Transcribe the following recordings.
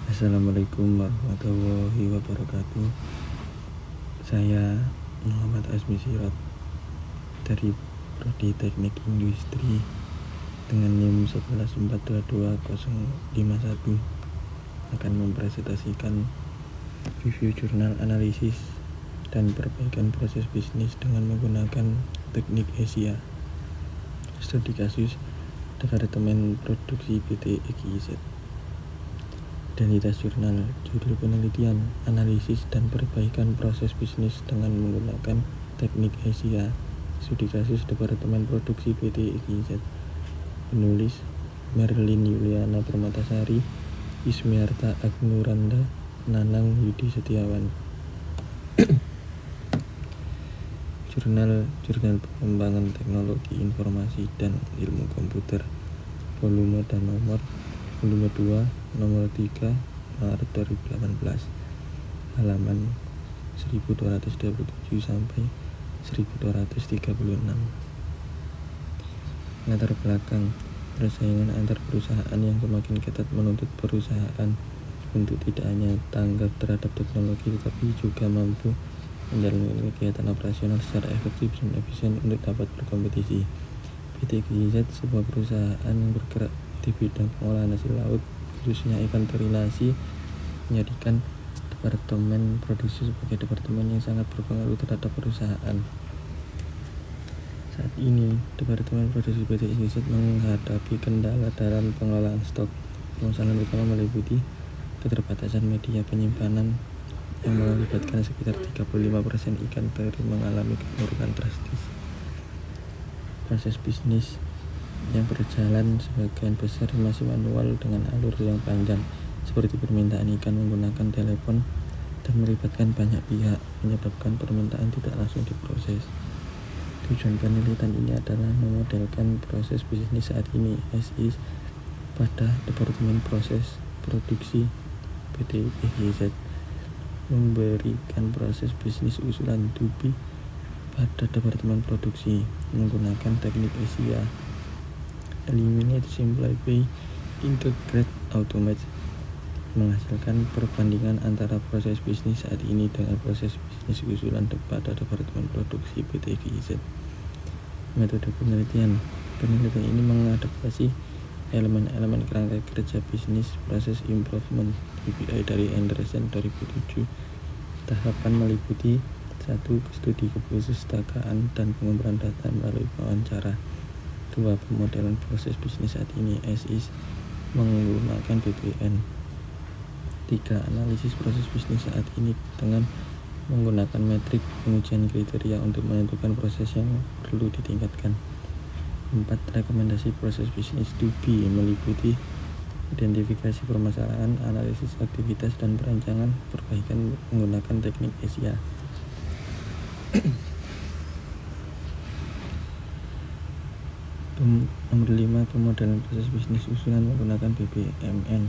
Assalamualaikum warahmatullahi wabarakatuh. Saya Muhammad Azmi Sirot dari Prodi Teknik Industri dengan NIM 114422051 akan mempresentasikan review jurnal analisis dan perbaikan proses bisnis dengan menggunakan teknik Asia. Studi kasus Departemen Produksi PT EGIZ. Identitas jurnal, judul penelitian, analisis dan perbaikan proses bisnis dengan menggunakan teknik Asia. Studi kasus Departemen Produksi PT EGIZ. Penulis Merlin Yuliana Permatasari, Ismiarta Agnuranda, Nanang Yudi Setiawan. Jurnal Pengembangan Teknologi Informasi dan Ilmu Komputer, volume dan nomor, volume 2, nomor 3, Maret 2018, halaman 1227 sampai 1236. Latar belakang: persaingan antar perusahaan yang semakin ketat menuntut perusahaan untuk tidak hanya tanggap terhadap teknologi tetapi juga mampu menjalani kegiatan operasional secara efektif dan efisien untuk dapat berkompetisi. PT EGIZ, sebuah perusahaan yang bergerak di bidang pengolahan hasil laut, khususnya ikan teri nasi, menjadikan departemen produksi sebagai departemen yang sangat berpengaruh terhadap perusahaan. Saat ini, departemen produksi PT EGIZ menghadapi kendala dalam pengelolaan stok. Permasalahan utama meliputi keterbatasan media penyimpanan yang mengakibatkan sekitar 35% ikan teri mengalami penurunan drastis. Proses bisnis yang berjalan sebagian besar masih manual dengan alur yang panjang, seperti permintaan ikan menggunakan telepon dan melibatkan banyak pihak, menyebabkan permintaan tidak langsung diproses. Tujuan penelitian ini adalah memodelkan proses bisnis saat ini (SIS) pada Departemen Proses Produksi PT EGIZ, memberikan proses bisnis usulan to-be pada Departemen Produksi menggunakan teknik Asia. Eliminate, simplify, integrate, automate, menghasilkan perbandingan antara proses bisnis saat ini dengan proses bisnis usulan pada Departemen Produksi PT EGIZ. Metode penelitian ini mengadaptasi elemen-elemen kerangka kerja bisnis proses improvement (PPI) dari Anderson 2007. Tahapan meliputi 1. Studi kepustakaan dan pengumpulan data melalui wawancara. 2. Pemodelan proses bisnis saat ini (SIS) menggunakan BPN. 3. Analisis proses bisnis saat ini dengan menggunakan metrik pengujian kriteria untuk menentukan proses yang perlu ditingkatkan. 4. Rekomendasi proses bisnis to be meliputi identifikasi permasalahan, analisis aktivitas, dan perancangan perbaikan menggunakan teknik Asia. Nomor 5. Pemodelan proses bisnis usulan menggunakan BPMN.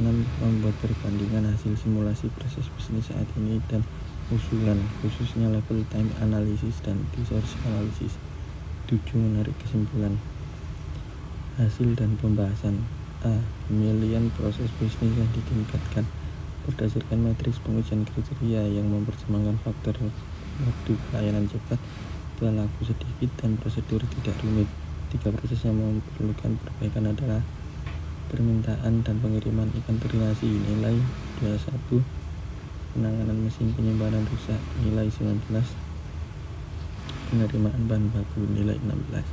6. Membuat perbandingan hasil simulasi proses bisnis saat ini dan usulan, khususnya level time analysis dan resource analysis. 7. Menarik kesimpulan. Hasil dan pembahasan. A. Pemilihan proses bisnis yang ditingkatkan berdasarkan matriks pengujian kriteria yang mempertimbangkan faktor waktu pelayanan cepat, pelaku sedikit, dan prosedur tidak rumit. 3. Proses yang memerlukan perbaikan adalah permintaan dan pengiriman ikan teri nasi nilai 21, penanganan mesin penyimpanan rusak nilai 19, penerimaan bahan baku nilai 16.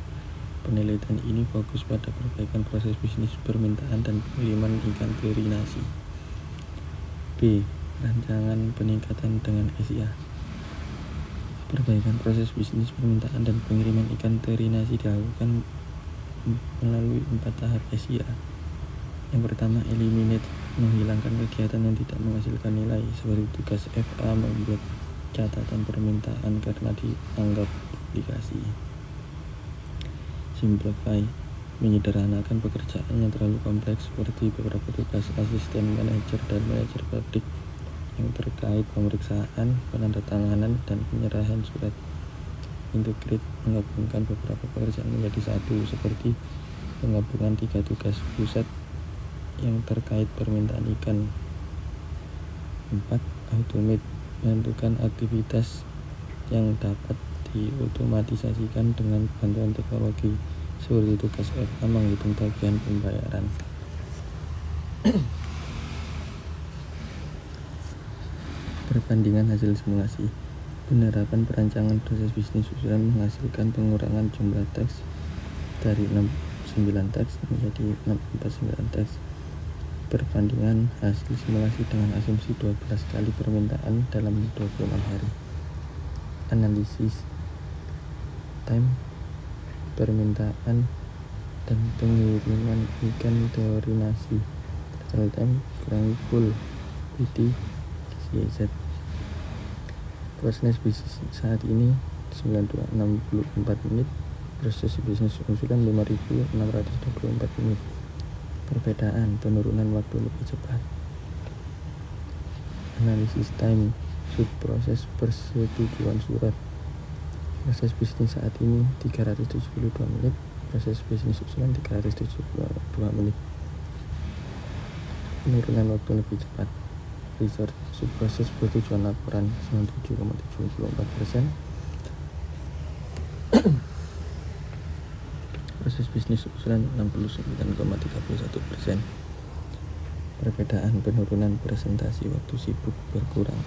Penelitian ini fokus pada perbaikan proses bisnis permintaan dan pengiriman ikan teri nasi. B. Rancangan peningkatan dengan Asia. Perbaikan proses bisnis permintaan dan pengiriman ikan teri nasi dilakukan melalui 4 tahap Asia. Yang pertama, eliminate, menghilangkan kegiatan yang tidak menghasilkan nilai, seperti tugas FA membuat catatan permintaan karena dianggap duplikasi. Simplify, menyederhanakan pekerjaan yang terlalu kompleks, seperti beberapa tugas asisten manajer dan manajer pabrik yang terkait pemeriksaan, penandatanganan, dan penyerahan surat. Integrate, menggabungkan beberapa pekerjaan menjadi satu, seperti penggabungan 3 tugas pusat yang terkait permintaan ikan keempat, automate, menentukan aktivitas yang dapat diotomatisasikan dengan bantuan teknologi seperti tugas FA menghitung tagihan pembayaran. Perbandingan hasil simulasi. Penerapan perancangan proses bisnis usulan menghasilkan pengurangan jumlah teks dari 69 teks menjadi 649 teks. Perbandingan hasil simulasi dengan asumsi 12 kali permintaan dalam 26 hari. Analisis time, permintaan, dan pengiriman ikan teori nasi. Real time kurangi full PD Z. Proses bisnis saat ini 9264 menit. Proses bisnis usulan 5624 menit. Perbedaan penurunan waktu lebih cepat. Analisis time sub proses persetujuan surat. Proses bisnis saat ini 372 menit. Proses bisnis usulan 372 menit. Penurunan waktu lebih cepat. Resort sub proses persetujuan laporan 97,74%. Proses bisnis usulan 69,31%. Perbedaan penurunan presentasi waktu sibuk berkurang.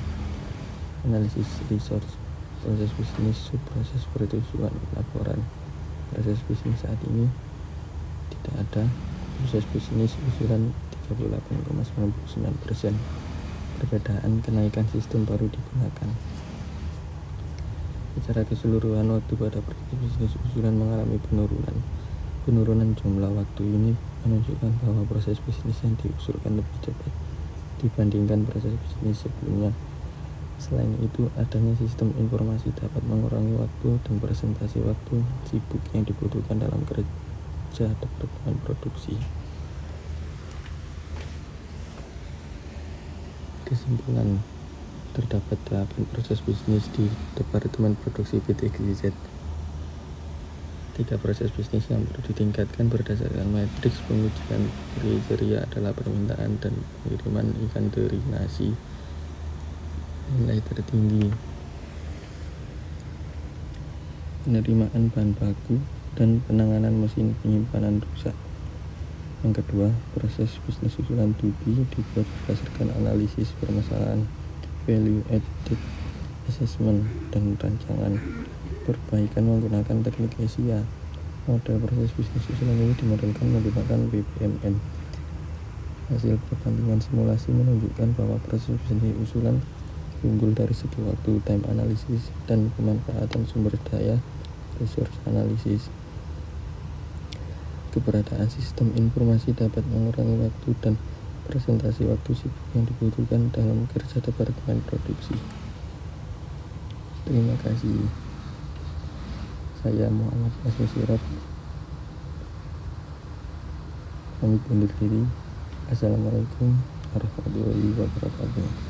Analisis resource proses bisnis sub proses persetujuan laporan. Proses bisnis saat ini tidak ada. Proses bisnis usulan 38,99%. Perbedaan kenaikan sistem baru digunakan. Secara keseluruhan waktu pada proses bisnis usulan mengalami penurunan. Penurunan jumlah waktu ini menunjukkan bahwa proses bisnis yang diusulkan lebih cepat dibandingkan proses bisnis sebelumnya. Selain itu, adanya sistem informasi dapat mengurangi waktu dan presentasi waktu sibuk yang dibutuhkan dalam kerja departemen produksi. Kesimpulan, terdapat 8 proses bisnis di departemen produksi PT GZ. 3 proses bisnis yang perlu ditingkatkan berdasarkan matriks pengujian kriteria adalah permintaan dan pengiriman ikan teri nasi nilai tertinggi, penerimaan bahan baku, dan penanganan mesin penyimpanan rusak. Yang kedua, proses bisnis usulan TUBI dibuat berdasarkan analisis permasalahan, value added assessment, dan rancangan perbaikan menggunakan teknik Asia. Model proses bisnis usulan ini dimodelkan menggunakan BPMN. Hasil perbandingan simulasi menunjukkan bahwa proses bisnis usulan unggul dari segi waktu, time analysis, dan pemanfaatan sumber daya resource analysis. Keberadaan sistem informasi dapat mengurangi waktu dan presentasi waktu sibuk yang dibutuhkan dalam kerja departemen produksi. Terima kasih. Saya Muhammad Asmi Sirot. Kami undur diri. Assalamualaikum warahmatullahi wabarakatuh.